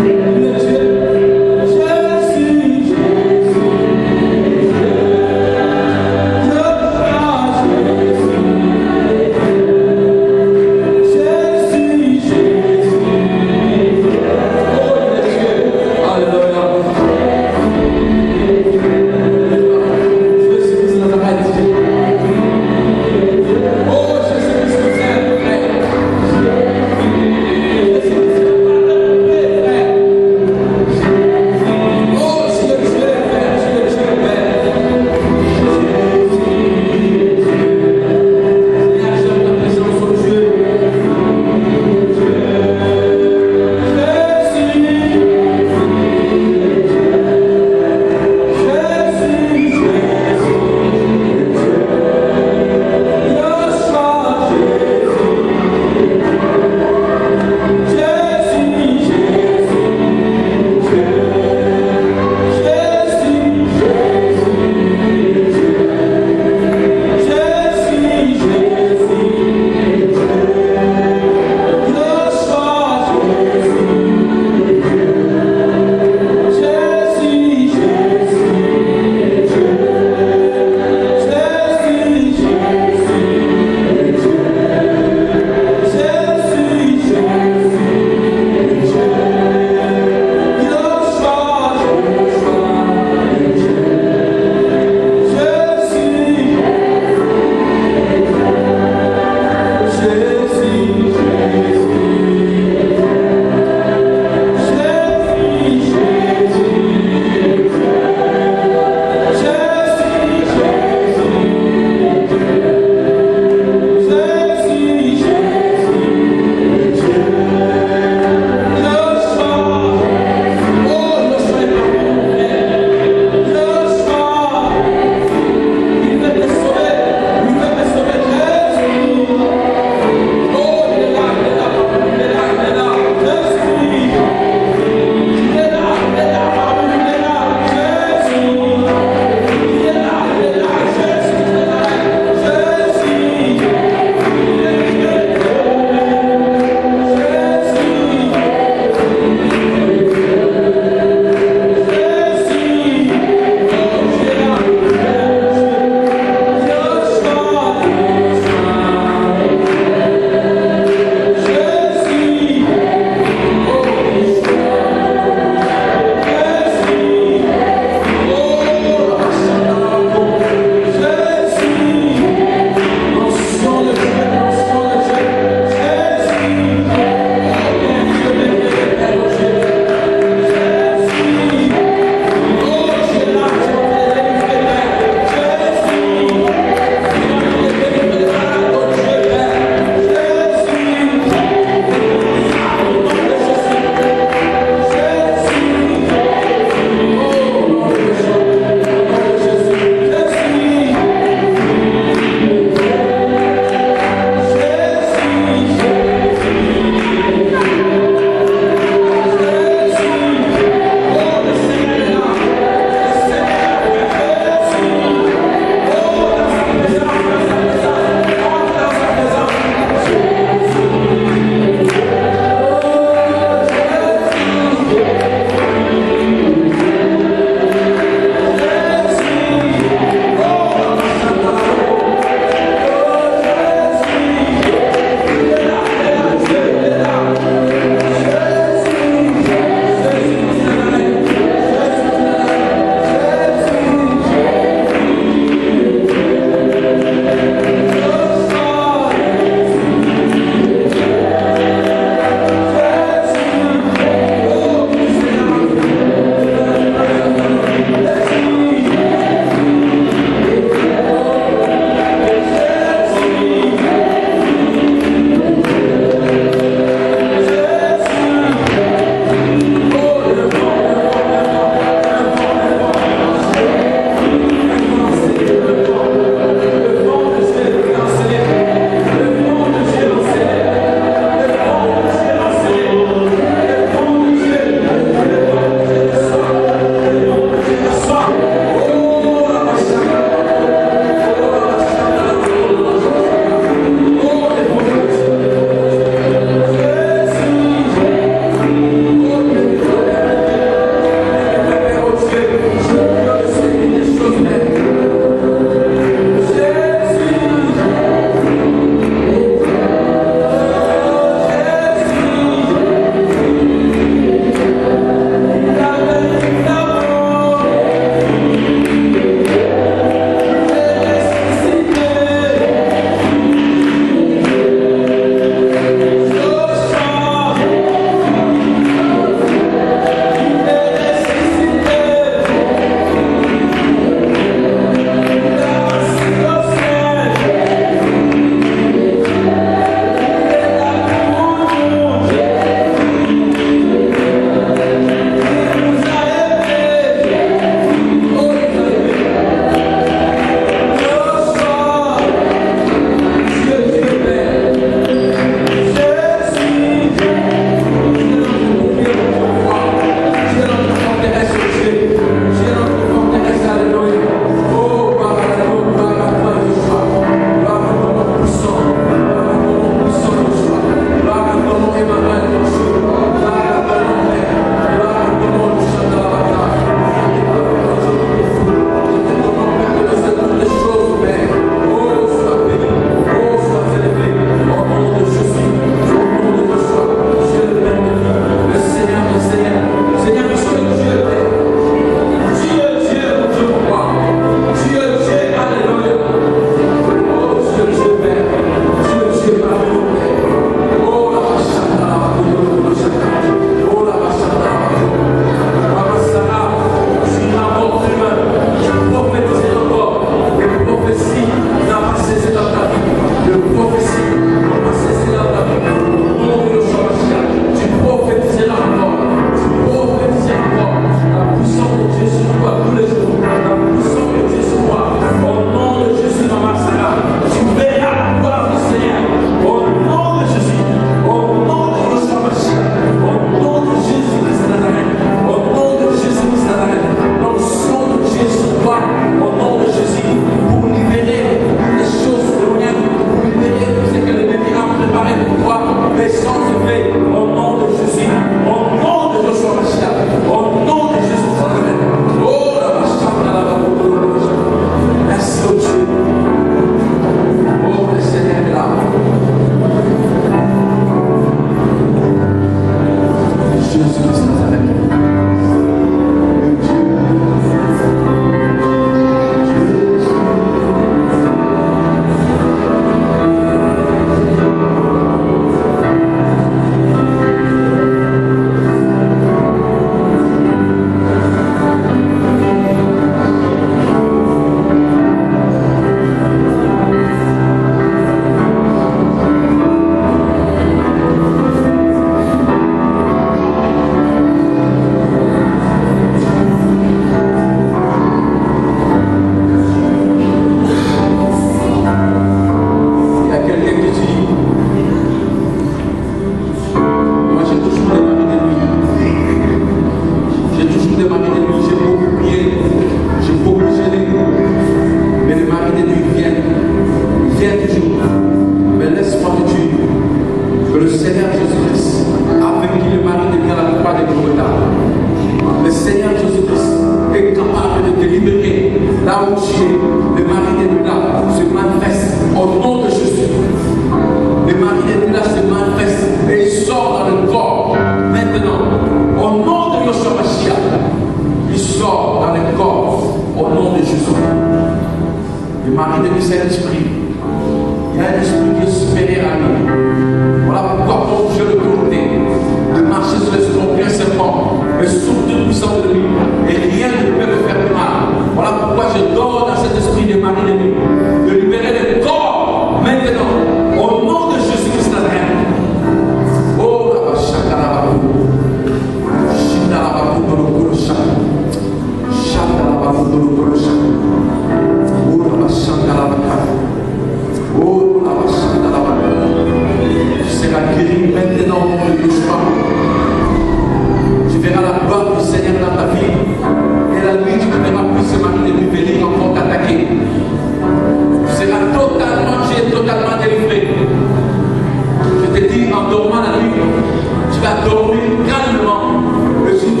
Tu vas dormir calmement et tu ne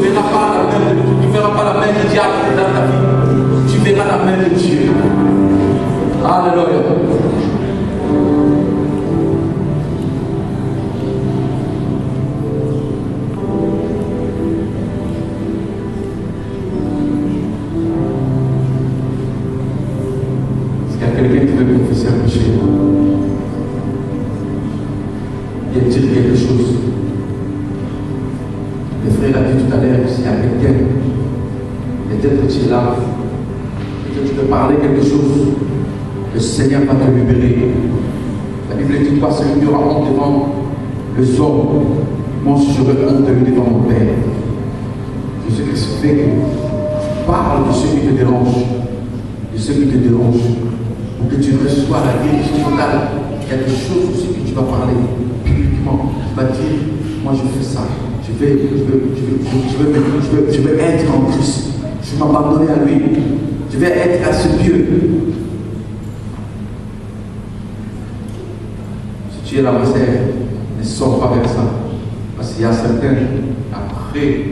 verras pas la main du diable dans ta vie. la main de Dieu. Alléluia. Est-ce qu'il y a quelqu'un qui veut confesser un péché? Il dire quelque chose. Le frère a dit tout à l'heure, s'il y a quelqu'un, peut-être tu es là, peut-être tu peux parler quelque chose, le Seigneur va te libérer. La Bible dit quoi? Celui qui aura honte devant les hommes, moi j'aurai honte de lui devant mon Père. Jésus-Christ fait que tu parles de ce qui te dérange, de ce qui te dérange, pour que tu reçois la guérison totale. Il y a des choses aussi que tu vas parler publiquement. Tu vas dire, moi je fais ça. Je vais être en Christ. Je vais m'abandonner à lui. Je vais être à ce Dieu. Si tu es là, ma sœur, ne sors pas vers ça. Parce qu'il y a certains, après